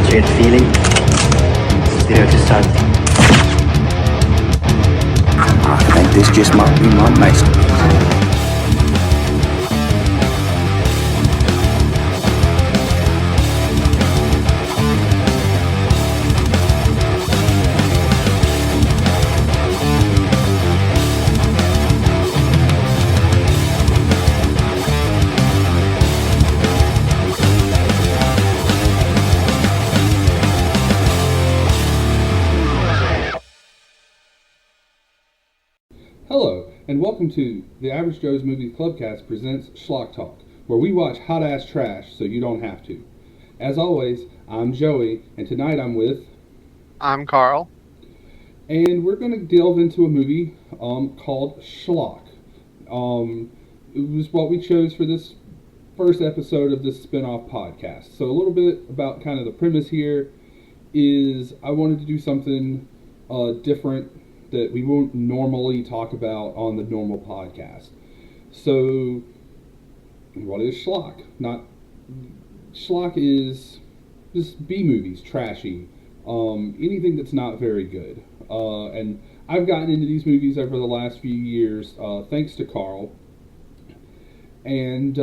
Share the feeling. Spirit to start. I think this just might be my masterpiece. Hello, and welcome to the Average Joe's Movie Clubcast presents Schlock Talk, where we watch hot-ass trash so you don't have to. As always, I'm Joey, and tonight I'm with... I'm Carl. And we're going to delve into a movie called Schlock. It was what we chose for this first episode of this spinoff podcast. So a little bit about kind of the premise here is I wanted to do something different that we won't normally talk about on the normal podcast. So, what is schlock? Schlock is just B movies, trashy, anything that's not very good. And I've gotten into these movies over the last few years, thanks to Carl. And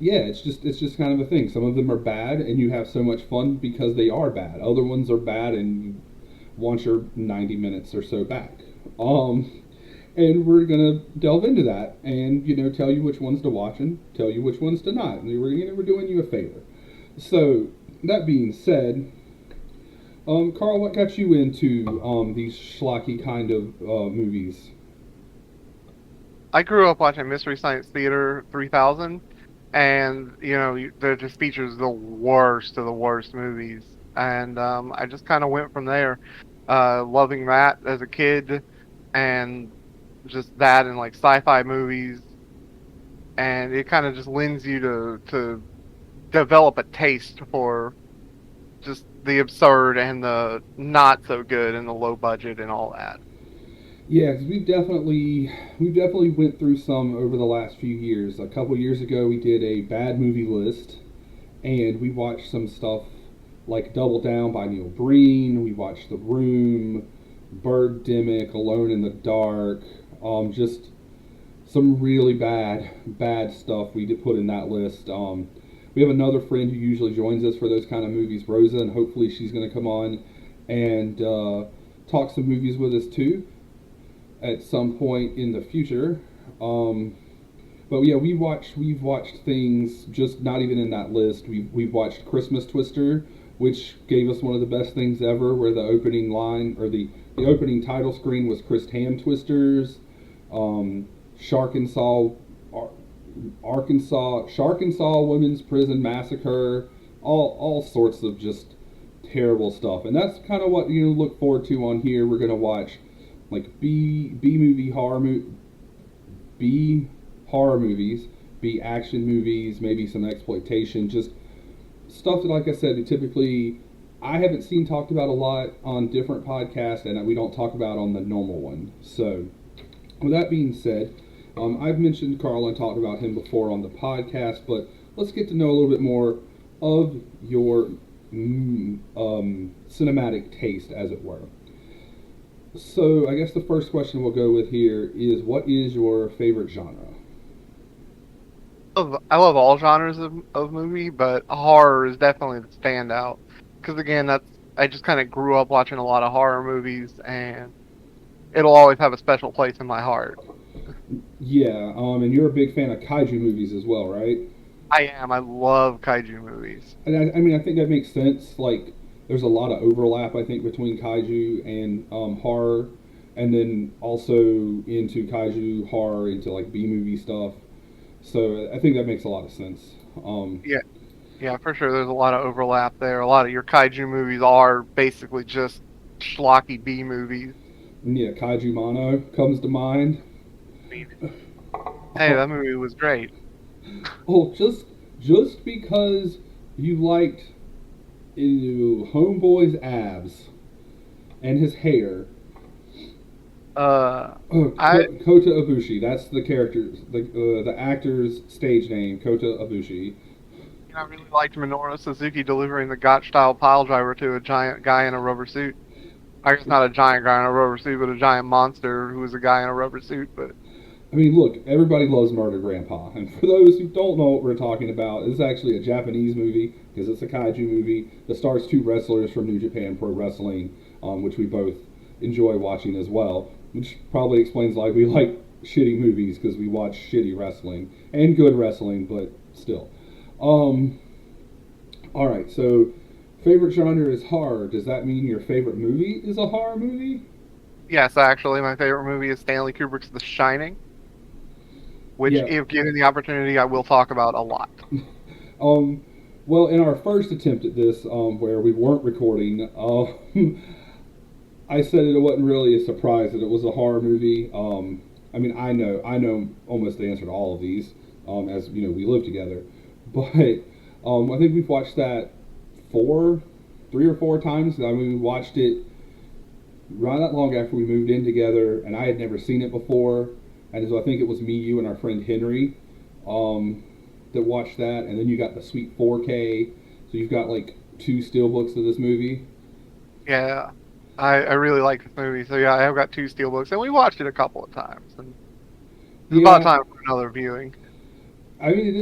yeah, it's just kind of a thing. Some of them are bad, and you have so much fun because they are bad. Other ones are bad, and you want your 90 minutes or so back. And we're going to delve into that and, tell you which ones to watch and tell you which ones to not. And we're doing you a favor. So, that being said, Carl, what got you into these schlocky kind of movies? I grew up watching Mystery Science Theater 3000, and, it just features the worst of the worst movies. And I just kind of went from there, loving that as a kid, and just that and like sci-fi movies, and it kind of just lends you to develop a taste for just the absurd and the not so good and the low budget and all that. Yeah, because we've definitely went through some over the last few years. A couple years ago, we did a bad movie list, and we watched some stuff like Double Down by Neil Breen. We watched The Room, Birdemic, Alone in the Dark. Just some really bad stuff we did put in that list. We have another friend who usually joins us for those kind of movies, Rosa, and hopefully she's going to come on and talk some movies with us too at some point in the future. But yeah, we've watched things just not even in that list. We've watched Christmas Twister, which gave us one of the best things ever, where the opening line, or the opening title screen was Chris Ham Twisters, Sharkensaw Women's Prison Massacre, all sorts of just terrible stuff. And that's kind of what you look forward to on here. We're going to watch like B horror movies, B action movies, maybe some exploitation, just stuff that, like I said, I haven't seen talked about a lot on different podcasts, and we don't talk about on the normal one. So, with that being said, I've mentioned Carl and talked about him before on the podcast, but let's get to know a little bit more of your cinematic taste, as it were. So, I guess the first question we'll go with here is, what is your favorite genre? I love all genres of movie, but horror is definitely the standout. Because again, I just kind of grew up watching a lot of horror movies, and it'll always have a special place in my heart. Yeah, and you're a big fan of kaiju movies as well, right? I am. I love kaiju movies. And I think that makes sense. Like, there's a lot of overlap, I think, between kaiju and horror, and then also into kaiju horror, into like B-movie stuff. So I think that makes a lot of sense. Yeah, for sure. There's a lot of overlap there. A lot of your kaiju movies are basically just schlocky B movies. Yeah, Kaiju Mono comes to mind. Hey, that movie was great. Oh, just because you liked Homeboy's abs and his hair. Kota Ibushi. That's the character, the actor's stage name, Kota Ibushi. I really liked Minoru Suzuki delivering the Gotch-style pile driver to a giant guy in a rubber suit. I guess not a giant guy in a rubber suit, but a giant monster who was a guy in a rubber suit. But I mean, look, everybody loves Murder Grandpa, and for those who don't know what we're talking about, it's actually a Japanese movie because it's a kaiju movie that stars two wrestlers from New Japan Pro Wrestling, which we both enjoy watching as well. Which probably explains why we like shitty movies because we watch shitty wrestling and good wrestling, but still. All right, so favorite genre is horror. Does that mean your favorite movie is a horror movie? yes, actually, my favorite movie is Stanley Kubrick's The Shining, which, Yeah. if given the opportunity, I will talk about a lot. Well, in our first attempt at this, where we weren't recording, I said it wasn't really a surprise that it was a horror movie. I mean, I know almost the answer to all of these, as you know, we live together. But I think we've watched that 3 or 4 times. I mean, we watched it right not long after we moved in together, and I had never seen it before. And so I think it was me, you, and our friend Henry that watched that. And then you got the sweet 4K. So you've got like 2 steelbooks of this movie. Yeah, I really like this movie. So yeah, I have got 2 steelbooks, and we watched it a couple of times. And it's about time for another viewing. I mean, it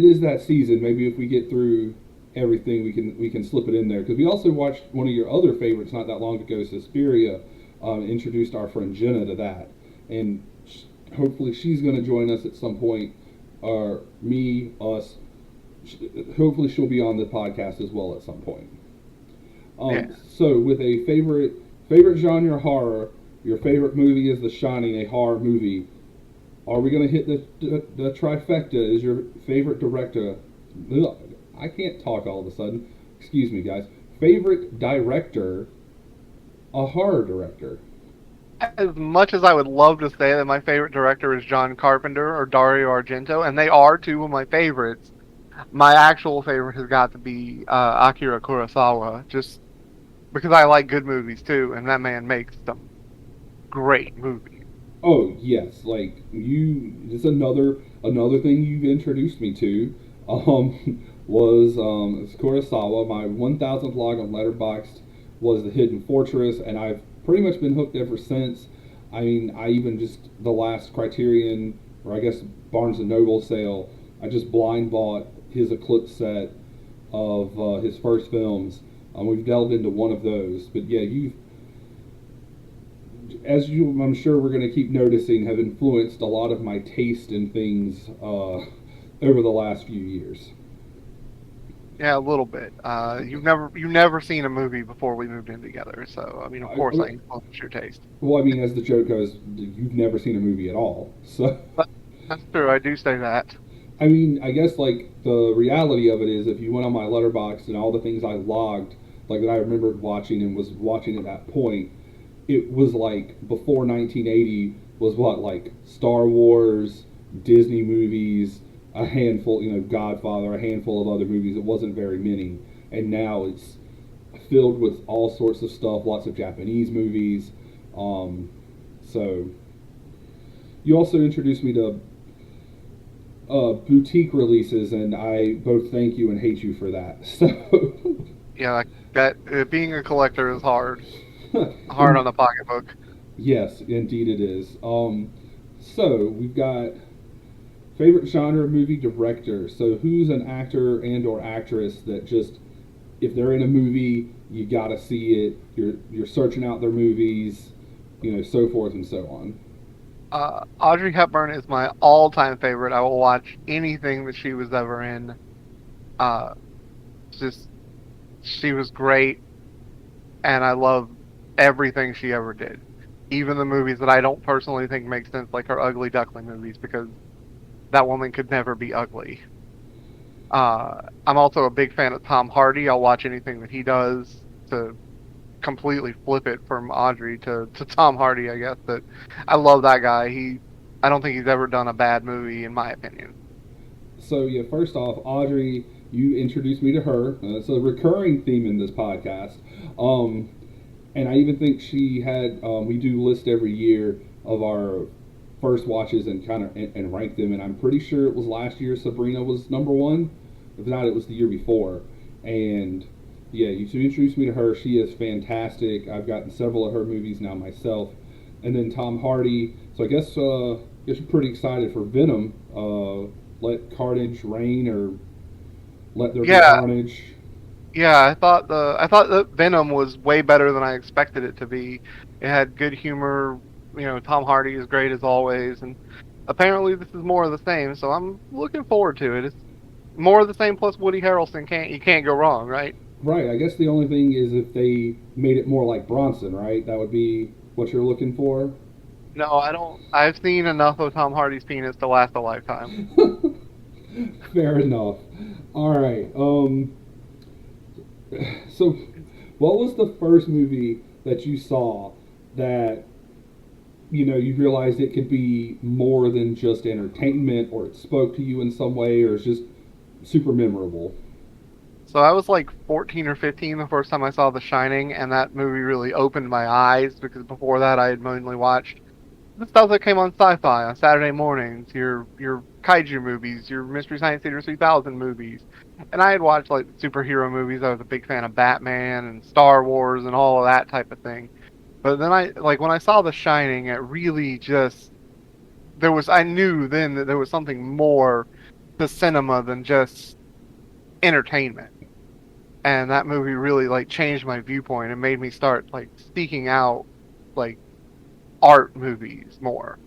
is that season. Maybe if we get through everything, we can slip it in there. Because we also watched one of your other favorites not that long ago, Suspiria. Introduced our friend Jenna to that, and hopefully she's going to join us at some point, or me, us. Hopefully she'll be on the podcast as well at some point. So with a favorite genre horror, your favorite movie is The Shining, a horror movie. Are we going to hit the trifecta? Is your favorite director? Ugh, I can't talk all of a sudden. Excuse me, guys. Favorite director, a horror director. As much as I would love to say that my favorite director is John Carpenter or Dario Argento, and they are 2 of my favorites, my actual favorite has got to be Akira Kurosawa, just because I like good movies too, and that man makes some great movies. Oh yes, like it's another thing you've introduced me to. Was Kurosawa. My 1,000th log on Letterboxd was The Hidden Fortress, and I've pretty much been hooked ever since. I mean, I even just the last Criterion, or I guess Barnes and Noble sale, I just blind bought his Eclipse set of his first films. We've delved into one of those, but yeah, I'm sure we're going to keep noticing, have influenced a lot of my taste in things over the last few years. Yeah, a little bit. You've never seen a movie before we moved in together, so I mean, of course, I influence your taste. Well, I mean, as the joke goes, you've never seen a movie at all, so. That's true. I do say that. I mean, I guess like the reality of it is, if you went on my Letterboxd and all the things I logged, like that I remembered watching and was watching at that point, it was like before 1980 was what, like Star Wars, Disney movies, a handful, Godfather, a handful of other movies. It wasn't very many, and now it's filled with all sorts of stuff. Lots of Japanese movies. So you also introduced me to boutique releases, and I both thank you and hate you for that. So yeah, that being a collector is hard. Hard on the pocketbook. Yes, indeed it is. So we've got favorite genre movie director. So who's an actor and or actress that just, if they're in a movie, you gotta see it. You're searching out their movies, so forth and so on. Audrey Hepburn is my all-time favorite. I will watch anything that she was ever in. She was great, and I love everything she ever did. Even the movies that I don't personally think make sense, like her Ugly Duckling movies, because that woman could never be ugly. I'm also a big fan of Tom Hardy. I'll watch anything that he does to completely flip it from Audrey to Tom Hardy, I guess. But I love that guy. I don't think he's ever done a bad movie, in my opinion. So yeah, first off, Audrey, you introduced me to her. It's a recurring theme in this podcast. And I even think she had, we do list every year of our first watches and and rank them. And I'm pretty sure it was last year Sabrina was number 1. If not, it was the year before. And yeah, you introduced me to her. She is fantastic. I've gotten several of her movies now myself. And then Tom Hardy. So I guess you're pretty excited for Venom. Let Carnage Reign, or Let There Be Carnage. Yeah, I thought that Venom was way better than I expected it to be. It had good humor. Tom Hardy is great as always, and apparently this is more of the same. So I'm looking forward to it. It's more of the same plus Woody Harrelson. You can't go wrong, right? Right. I guess the only thing is if they made it more like Bronson, right? That would be what you're looking for. No, I don't. I've seen enough of Tom Hardy's penis to last a lifetime. Fair enough. All right. So, what was the first movie that you saw that you realized it could be more than just entertainment, or it spoke to you in some way, or it's just super memorable? So I was like 14 or 15 the first time I saw The Shining, and that movie really opened my eyes, because before that I had mainly watched the stuff that came on Sci-Fi on Saturday mornings, your kaiju movies, your Mystery Science Theater 3000 movies. And I had watched like superhero movies. I was a big fan of Batman and Star Wars and all of that type of thing. But then when I saw The Shining, it really just I knew then that there was something more to cinema than just entertainment. And that movie really like changed my viewpoint and made me start like seeking out like art movies more.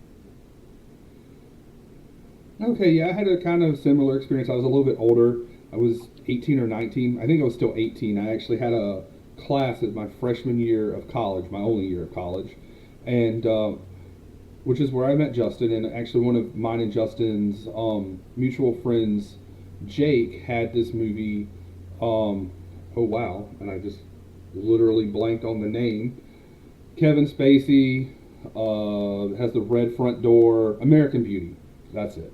Okay, yeah, I had a kind of similar experience. I was a little bit older. I was 18 or 19. I think I was still 18. I actually had a class at my freshman year of college, my only year of college, and which is where I met Justin. And actually, one of mine and Justin's mutual friends, Jake, had this movie. Oh wow! And I just literally blanked on the name. Kevin Spacey has the red front door. American Beauty. That's it.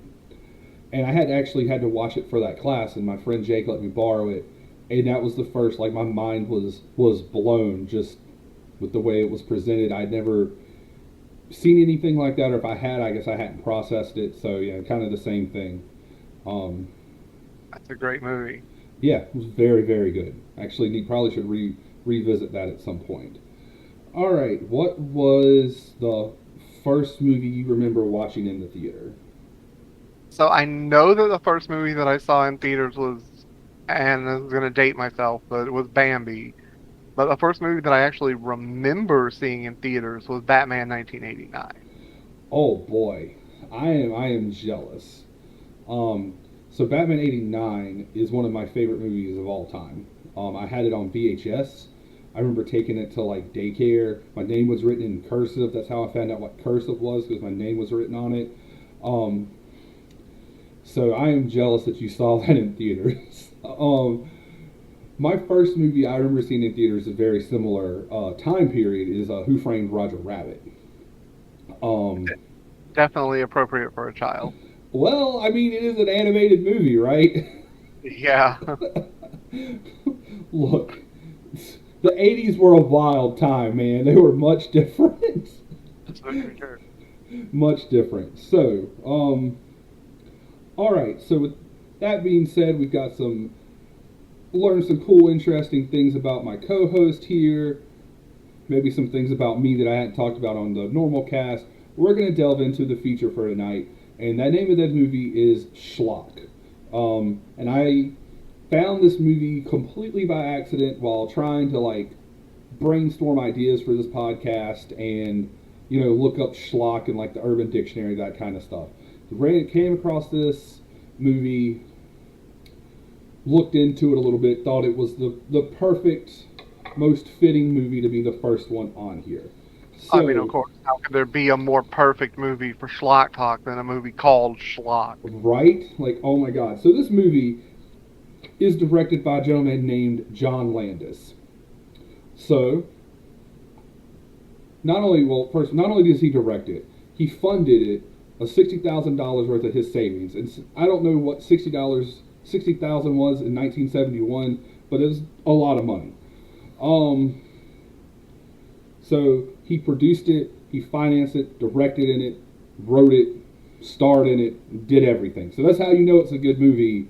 And I had to watch it for that class, and my friend Jake let me borrow it, and that was the first, like, my mind was blown just with the way it was presented. I'd never seen anything like that, or if I had, I guess I hadn't processed it. So yeah, kind of the same thing. That's a great movie. Yeah, it was very, very good. Actually, probably should revisit that at some point. All right, what was the first movie you remember watching in the theater? So I know that the first movie that I saw in theaters was, and I'm going to date myself, but it was Bambi. But the first movie that I actually remember seeing in theaters was Batman 1989. Oh boy, I am jealous. So Batman 89 is one of my favorite movies of all time. I had it on VHS. I remember taking it to like daycare. My name was written in cursive. That's how I found out what cursive was, because my name was written on it. So I am jealous that you saw that in theaters. My first movie I remember seeing in theaters, a very similar time period, is Who Framed Roger Rabbit. Definitely appropriate for a child. Well, I mean, it is an animated movie, right? Yeah. Look, the 80s were a wild time, man. They were much different. That's for sure. Much different. So, all right. So with that being said, we've got learned some cool, interesting things about my co-host here. Maybe some things about me that I hadn't talked about on the normal cast. We're going to delve into the feature for tonight, and that name of that movie is Schlock. And I found this movie completely by accident while trying to like brainstorm ideas for this podcast, and look up schlock in like the Urban Dictionary, that kind of stuff. Came across this movie, looked into it a little bit, thought it was the perfect, most fitting movie to be the first one on here. So, I mean, of course, how could there be a more perfect movie for Schlock Talk than a movie called Schlock? Right? Like, oh my god. So this movie is directed by a gentleman named John Landis. So, not only does he direct it, he funded it $60,000 worth of his savings. And I don't know what $60,000 was in 1971, but it was a lot of money. So he produced it, he financed it, directed in it, wrote it, starred in it, did everything. So that's how you know it's a good movie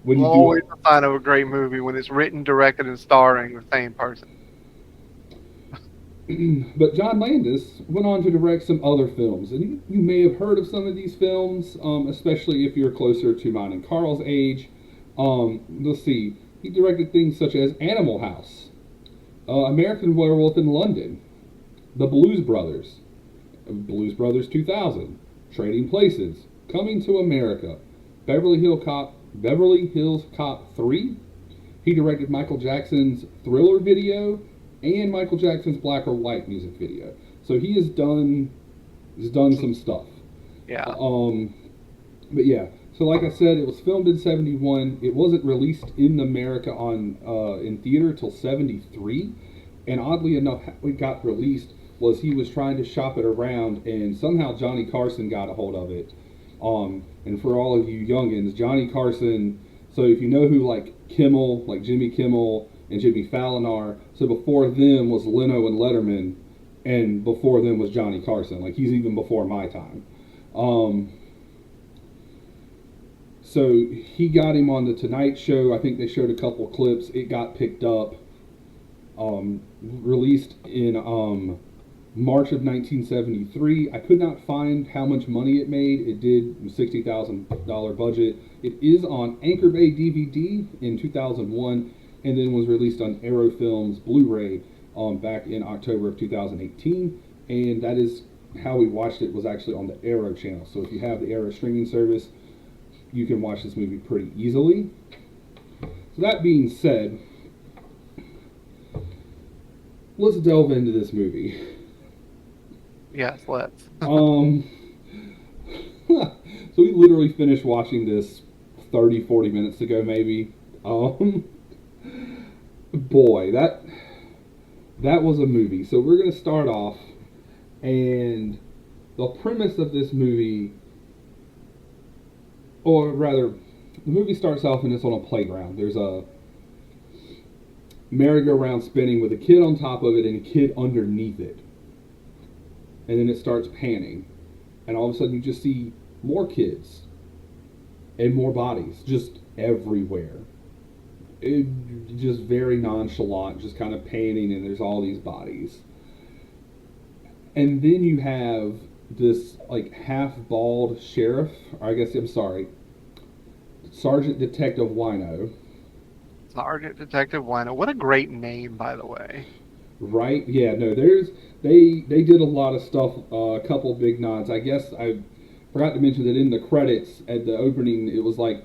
when you Always a sign of a great movie when it's written, directed, and starring the same person. But John Landis went on to direct some other films, and you may have heard of some of these films, especially if you're closer to mine and Carl's age. Let's see. He directed things such as Animal House, American Werewolf in London, The Blues Brothers, Blues Brothers 2000, Trading Places, Coming to America, Beverly Hills Cop 3. He directed Michael Jackson's Thriller video and Michael Jackson's Black or White music video. So he's done some stuff. Yeah. But yeah. So like I said, it was filmed in 71. It wasn't released in America in theater till 73. And oddly enough, how it got released was he was trying to shop it around, and somehow Johnny Carson got a hold of it. And for all of you youngins, Johnny Carson, so if you know who like Kimmel, like Jimmy Kimmel and Jimmy Fallon are, so before them was Leno and Letterman, and before them was Johnny Carson. Like he's even before my time. So he got him on the Tonight Show. I think they showed a couple clips. It got picked up. Released in March of 1973. I could not find how much money it made. It did $60,000 budget. It is on Anchor Bay DVD in 2001, and then was released on Arrow Films Blu-ray back in October of 2018. And that is how we watched it, was actually on the Arrow channel. So if you have the Arrow streaming service, you can watch this movie pretty easily. So that being said, let's delve into this movie. Yes, let's. So we literally finished watching this 30, 40 minutes ago, maybe. Boy, that was a movie. So we're going to start off, and the premise of this movie, or rather, the movie starts off and it's on a playground. There's a merry-go-round spinning with a kid on top of it and a kid underneath it. And then it starts panning. And all of a sudden you just see more kids and more bodies just everywhere. It, just very nonchalant, just kind of panning, and there's all these bodies. And then you have this like half-bald sheriff, or I guess, I'm sorry, Sergeant Detective Wino. Sergeant Detective Wino. What a great name, by the way. Right? Yeah, no, they did a lot of stuff, a couple big nods. I guess I forgot to mention that in the credits at the opening, it was like,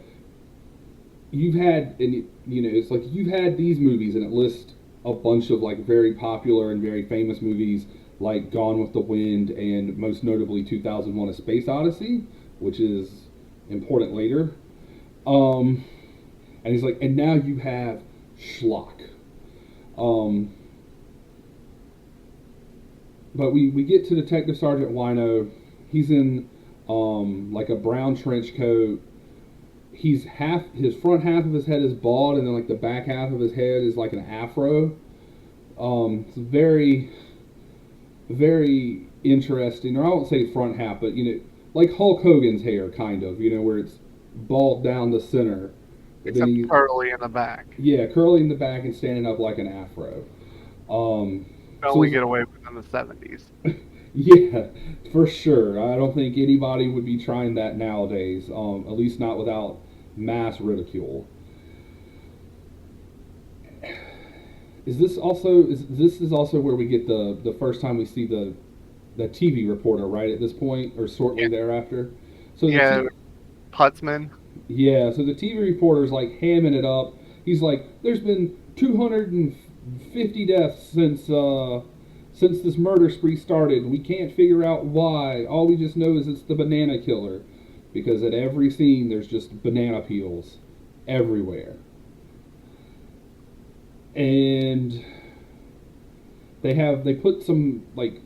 you've had, and you know, it's like you've had these movies, and it lists a bunch of like very popular and very famous movies like Gone with the Wind, and most notably 2001: A Space Odyssey, which is important later. And he's like, and now you have Schlock. But we get to Detective Sergeant Wino. He's in like a brown trench coat. His front half of his head is bald, and then like the back half of his head is like an afro. It's very, very interesting. Or I won't say front half, but you know, like Hulk Hogan's hair, kind of. You know, where it's bald down the center. Except curly in the back. Yeah, curly in the back and standing up like an afro. Only get away with in the 70s. Yeah, for sure. I don't think anybody would be trying that nowadays, at least not without mass ridicule. This is also where we get the first time we see the TV reporter, right, at this point, or shortly thereafter? So yeah, Putzman. Yeah, so the TV reporter's like hamming it up. He's like, there's been 250 deaths since this murder spree started. We can't figure out why. All we just know is it's the banana killer. Because at every scene there's just banana peels everywhere. And they put some like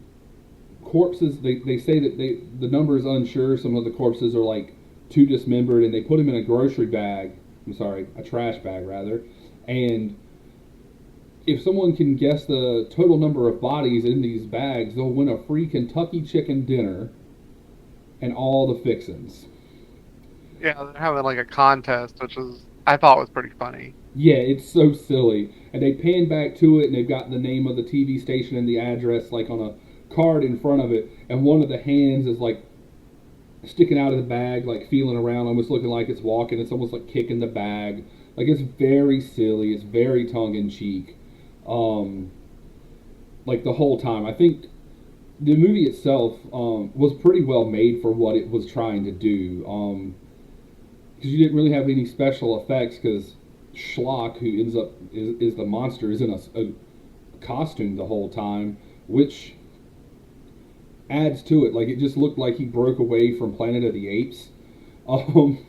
corpses, they say that the number is unsure. Some of the corpses are like too dismembered, and they put them in a trash bag rather. And if someone can guess the total number of bodies in these bags, they'll win a free Kentucky chicken dinner and all the fixins. Yeah, they're having like a contest, which is I thought was pretty funny. Yeah, it's so silly. And they pan back to it, and they've got the name of the TV station and the address like on a card in front of it, and one of the hands is like sticking out of the bag, like feeling around, almost looking like it's walking. It's almost like kicking the bag. Like it's very silly. It's very tongue in cheek. Like the whole time. I think the movie itself was pretty well made for what it was trying to do. Because you didn't really have any special effects. Because Schlock, who ends up is the monster, is in a costume the whole time, which adds to it. Like it just looked like he broke away from Planet of the Apes. Um,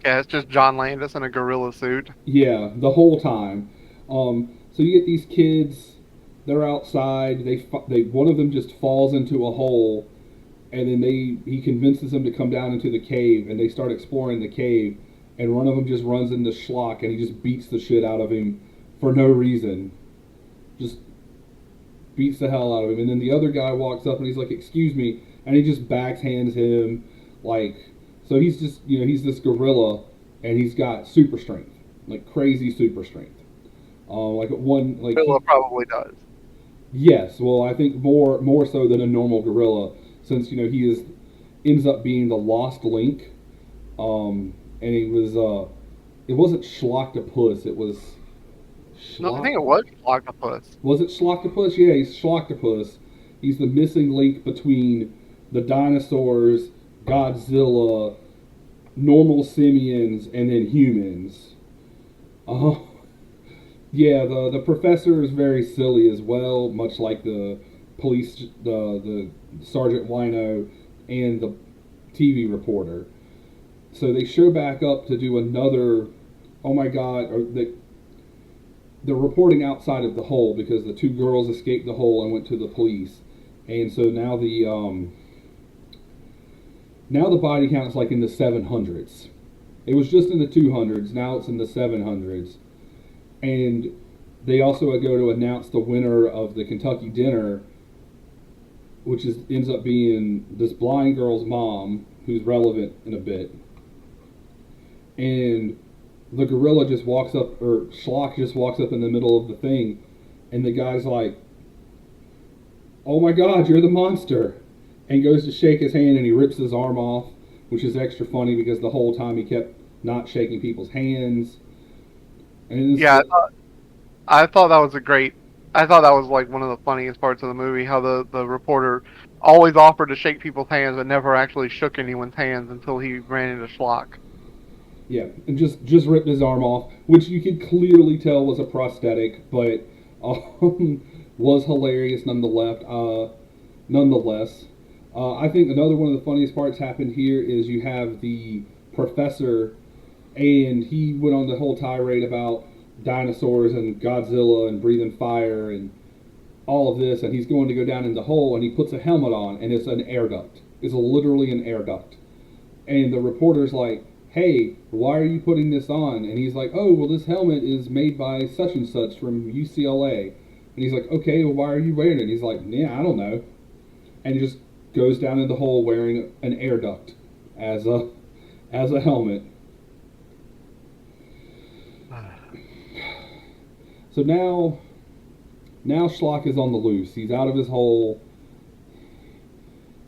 Yeah, it's just John Landis in a gorilla suit. yeah, the whole time. So you get these kids. They're outside. They one of them just falls into a hole, and then he convinces them to come down into the cave, and they start exploring the cave. And one of them just runs into Schlock, and he just beats the shit out of him for no reason. Just beats the hell out of him. And then the other guy walks up, and he's like, "Excuse me," and he just backhands him, like. So he's just, he's this gorilla, and he's got super strength, like crazy super strength. Like one, like Gorilla probably does. yes, well, I think more so than a normal gorilla, since he ends up being the lost link. And he was it wasn't Schlocktopus, it was No, I think it was Octopus. Was it Schlocktopus? Yeah, he's Schlocktopus. He's the missing link between the dinosaurs, Godzilla, normal simians, and then humans. Uh, yeah, the professor is very silly as well, much like the police, the Sergeant Wino, and the TV reporter. So they show back up to do another. Oh my God! Or they're reporting outside of the hole because the two girls escaped the hole and went to the police, and so now the body count's like in the 700s. It was just in the 200s. Now it's in the 700s, and they also go to announce the winner of the Kentucky dinner, which ends up being this blind girl's mom, who's relevant in a bit. And the gorilla just walks up, or Schlock just walks up in the middle of the thing, and the guy's like, "Oh my God, you're the monster," and goes to shake his hand, and he rips his arm off, which is extra funny because the whole time he kept not shaking people's hands. And Yeah, I thought that was a great. I thought that was like one of the funniest parts of the movie. How the reporter always offered to shake people's hands, but never actually shook anyone's hands until he ran into Schlock. yeah, and just ripped his arm off, which you could clearly tell was a prosthetic, but was hilarious nonetheless. I think another one of the funniest parts happened here is you have the professor, and he went on the whole tirade about dinosaurs and Godzilla and breathing fire and all of this, and he's going to go down in the hole, and he puts a helmet on, and it's an air duct. It's literally an air duct. And the reporter's like, "Hey, why are you putting this on?" And he's like, "Oh, well, this helmet is made by such and such from UCLA." And he's like, "Okay, well, why are you wearing it?" And he's like, "Yeah, I don't know." And he just goes down in the hole wearing an air duct as a helmet. So now Schlock is on the loose. He's out of his hole.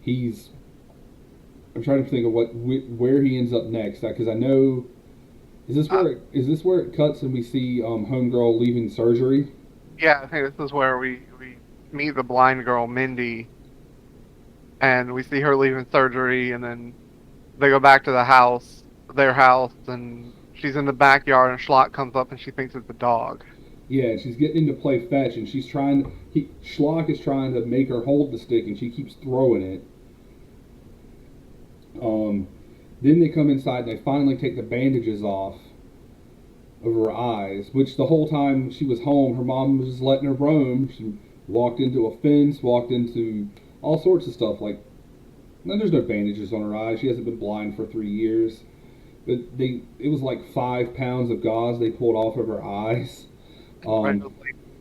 I'm trying to think of where he ends up next, because I know. Is this where it cuts and we see homegirl leaving surgery? Yeah, I think this is where we meet the blind girl, Mindy, and we see her leaving surgery, and then they go back to their house, and she's in the backyard, and Schlock comes up, and she thinks it's a dog. Yeah, she's getting to play fetch, and Schlock is trying to make her hold the stick, and she keeps throwing it. Then they come inside, and they finally take the bandages off of her eyes, which the whole time she was home, her mom was just letting her roam. She walked into a fence, walked into all sorts of stuff. Like, no, there's no bandages on her eyes. She hasn't been blind for 3 years. But it was like 5 pounds of gauze they pulled off of her eyes.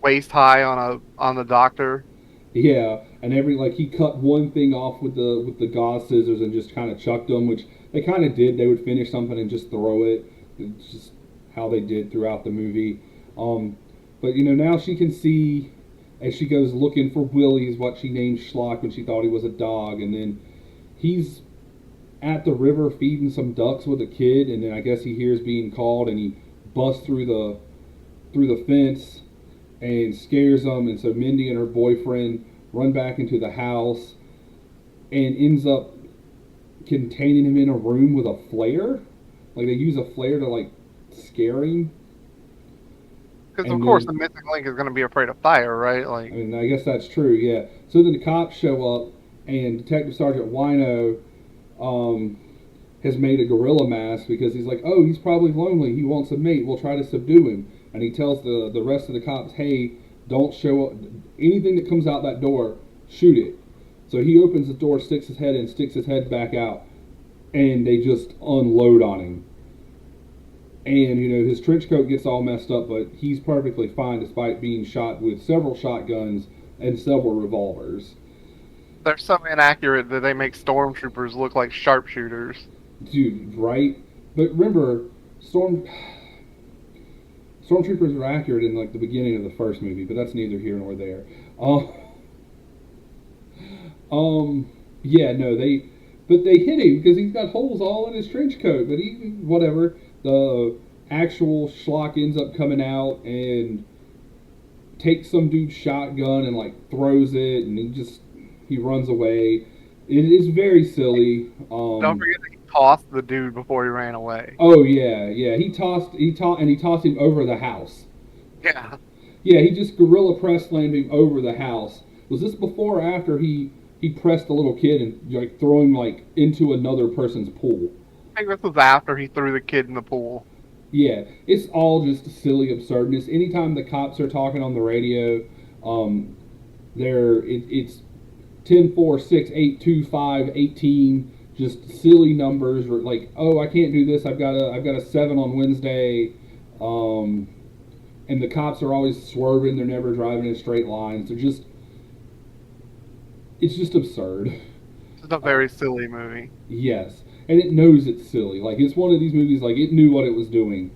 Waist high on the doctor. Yeah, and he cut one thing off with the gauze scissors and just kind of chucked them, which they kind of did. They would finish something and just throw it. It's just how they did throughout the movie. But now she can see as she goes looking for Willie's, what she named Schlock when she thought he was a dog, and then he's at the river feeding some ducks with a kid, and then I guess he hears being called, and he busts through the fence and scares them, and so Mindy and her boyfriend run back into the house and ends up containing him in a room with a flare. Like they use a flare to like scare him. Because of course the missing link is going to be afraid of fire, right? Like, I mean, I guess that's true, yeah. So then the cops show up, and Detective Sergeant Wino has made a gorilla mask because he's like, oh, he's probably lonely. He wants a mate. We'll try to subdue him. And he tells the rest of the cops, hey, don't show up. Anything that comes out that door, shoot it. So he opens the door, sticks his head in, sticks his head back out, and they just unload on him. And, his trench coat gets all messed up, but he's perfectly fine despite being shot with several shotguns and several revolvers. They're so inaccurate that they make stormtroopers look like sharpshooters. Dude, right? But remember, stormtroopers are accurate in, like, the beginning of the first movie, but that's neither here nor there. Yeah, no, but they hit him because he's got holes all in his trench coat, but whatever. The actual Schlock ends up coming out and takes some dude's shotgun and like throws it, and he runs away. It is very silly. Don't forget that he tossed the dude before he ran away. Oh yeah. He tossed him over the house. Yeah. Yeah, he just gorilla press slammed him over the house. Was this before or after he pressed the little kid and like throw him like into another person's pool? I think this was after he threw the kid in the pool. Yeah, it's all just silly absurdness. Anytime the cops are talking on the radio, it's 10, 4, 6, 8, 2, 5, 18, just silly numbers. Or like, oh, I can't do this. I've got a 7 on Wednesday, and the cops are always swerving. They're never driving in straight lines. It's just absurd. It's a very silly movie. Yes. And it knows it's silly. Like, it's one of these movies, like, it knew what it was doing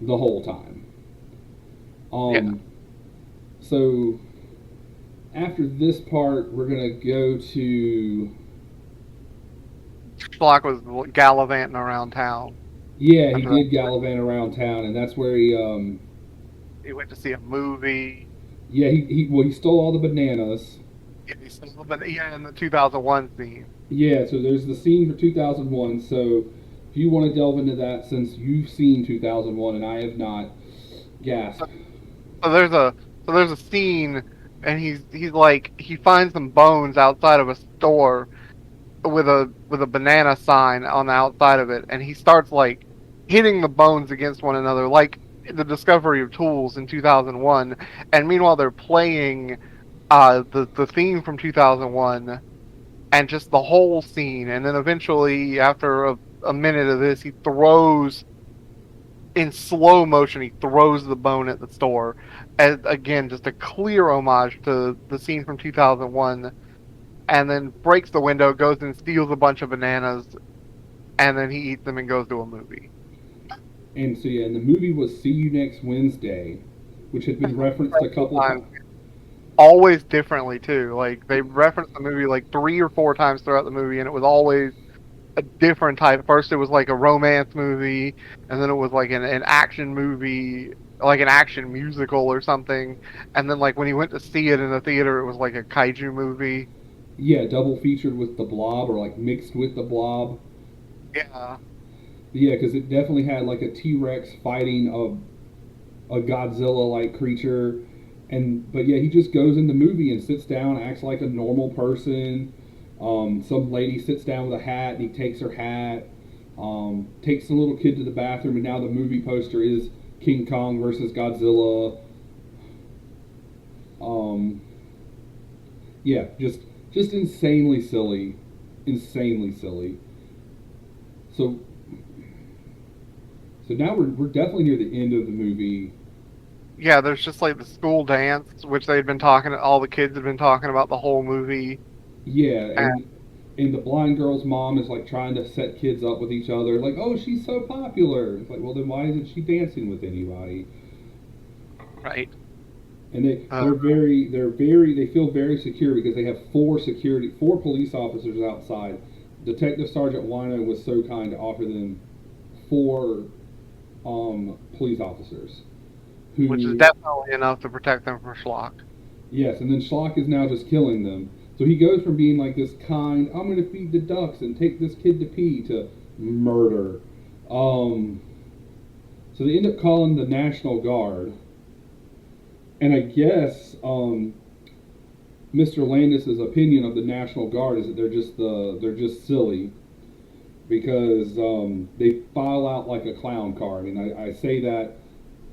the whole time. Yeah. So, after this part, we're going to go to... Schlock was gallivanting around town. Yeah, he did gallivant around town, and that's where he... He went to see a movie. Yeah, he stole all the bananas. Yeah, he stole the in the 2001 scene. Yeah, so there's the scene for 2001, so if you want to delve into that, since you've seen 2001 and I have not, gasp. So there's a scene, and he's like, he finds some bones outside of a store with a banana sign on the outside of it, and he starts like hitting the bones against one another, like the discovery of tools in 2001. And meanwhile, they're playing the theme from 2001. And just the whole scene, and then eventually, after a minute of this, he throws, in slow motion, he throws the bone at the store. As, again, just a clear homage to the scene from 2001. And then breaks the window, goes and steals a bunch of bananas, and then he eats them and goes to a movie. And so, yeah, and the movie was See You Next Wednesday, which had been referenced a couple times. Always differently too. Like they referenced the movie like 3 or 4 times throughout the movie, and it was always a different type. First, it was like a romance movie, and then it was like an action movie, like an action musical or something. And then like when he went to see it in the theater, it was like a kaiju movie. Yeah, double featured with the Blob, or like mixed with the Blob. Yeah. Yeah, because it definitely had like a T-Rex fighting a Godzilla-like creature. But yeah, he just goes in the movie and sits down, acts like a normal person. Some lady sits down with a hat, and he takes her hat. Takes the little kid to the bathroom, and now the movie poster is King Kong versus Godzilla. Yeah, just insanely silly. So now we're definitely near the end of the movie. Yeah, there's just like the school dance, which all the kids had been talking about the whole movie. Yeah, and the blind girl's mom is like trying to set kids up with each other, like, oh, she's so popular. It's like, well, then why isn't she dancing with anybody? Right. And they feel very secure because they have four police officers outside. Detective Sergeant Wino was so kind to offer them four police officers. Which is definitely enough to protect them from Schlock. Yes, and then Schlock is now just killing them. So he goes from being like this kind, I'm going to feed the ducks and take this kid to pee, to murder. So they end up calling the National Guard. And I guess Mr. Landis's opinion of the National Guard is that they're just silly because they file out like a clown car. I mean, I say that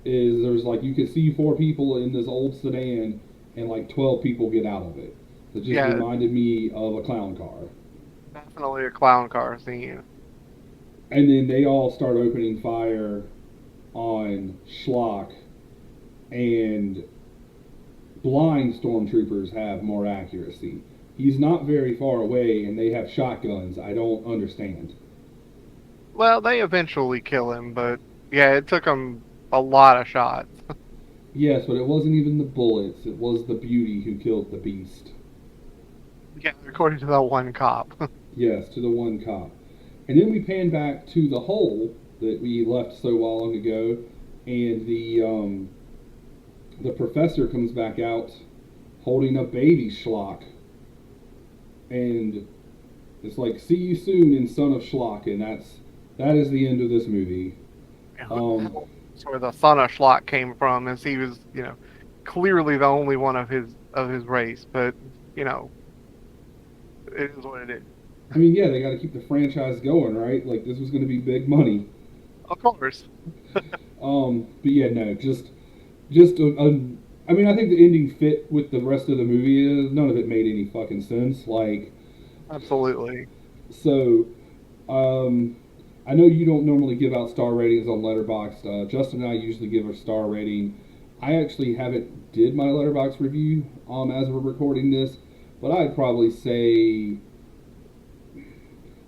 is there's like you can see four people in this old sedan and like 12 people get out of it. It just reminded me of a clown car. Definitely a clown car scene. And then they all start opening fire on Schlock, and blind stormtroopers have more accuracy. He's not very far away, and they have shotguns. I don't understand. Well, they eventually kill him, but yeah, it took them a lot of shots. Yes, but it wasn't even the bullets. It was the beauty who killed the beast. Yeah, according to that one cop. Yes, to the one cop. And then we pan back to the hole that we left so long ago, and the professor comes back out holding a baby Schlock. And it's like, see you soon in Son of Schlock, and that is the end of this movie. That's where the son of Schlock came from, as he was, clearly the only one of his race. But it is what it is. I mean, yeah, they got to keep the franchise going, right? Like, this was going to be big money. Of course. But yeah, no, I mean, I think the ending fit with the rest of the movie. None of it made any fucking sense. Like, absolutely. So, I know you don't normally give out star ratings on Letterboxd. Justin and I usually give a star rating. I actually haven't did my Letterboxd review as we're recording this, but I'd probably say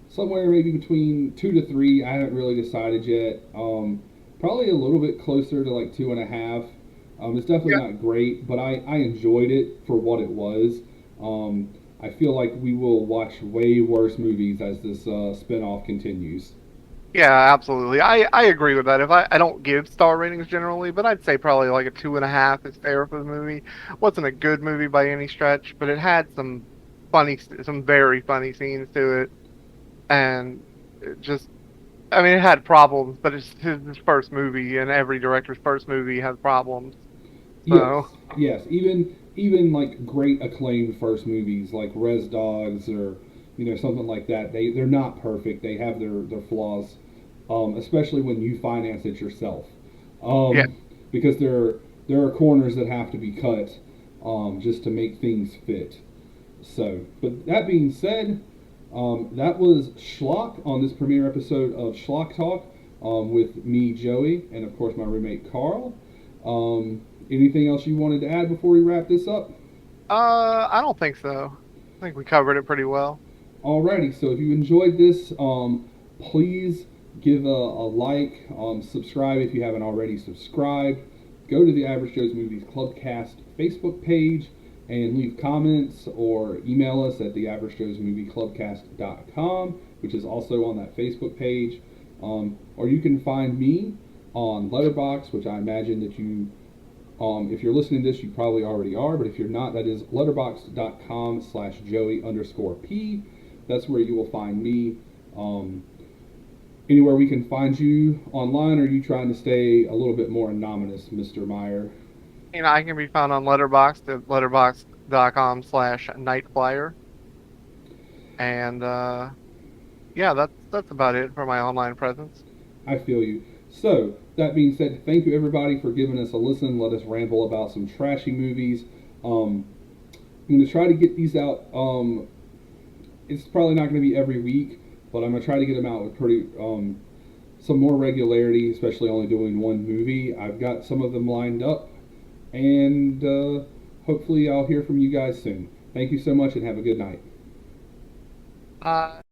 somewhere maybe between 2 to 3. I haven't really decided yet. Probably a little bit closer to like 2.5. It's definitely not great, but I enjoyed it for what it was. I feel like we will watch way worse movies as this spinoff continues. Yeah, absolutely. I agree with that. If I don't give star ratings generally, but I'd say probably like a 2.5 is fair for the movie. Wasn't a good movie by any stretch, but it had some very funny scenes to it, and it had problems. But it's his first movie, and every director's first movie has problems. So. Yes. Even like great acclaimed first movies like Res Dogs or something like that, they're not perfect. They have their flaws, especially when you finance it yourself. Because there are corners that have to be cut just to make things fit. So, but that being said, that was Schlock on this premiere episode of Schlock Talk with me, Joey, and of course my roommate Carl. Anything else you wanted to add before we wrap this up? I don't think so. I think we covered it pretty well. Alrighty, so if you enjoyed this, please give a like, subscribe if you haven't already subscribed. Go to the Average Joe's Movies Clubcast Facebook page and leave comments or email us at theaveragejoesmovieclubcast.com, which is also on that Facebook page. Or you can find me on Letterboxd, which I imagine that you, if you're listening to this, you probably already are, but if you're not, that is letterboxd.com/Joey_P. That's where you will find me. Anywhere we can find you online, or are you trying to stay a little bit more anonymous, Mr. Meyer? I can be found on Letterboxd at letterboxd.com/nightflyer. And that's about it for my online presence. I feel you. So, that being said, thank you everybody for giving us a listen. Let us ramble about some trashy movies. I'm going to try to get these out. It's probably not going to be every week, but I'm going to try to get them out with pretty some more regularity, especially only doing one movie. I've got some of them lined up, and hopefully I'll hear from you guys soon. Thank you so much, and have a good night. Uh,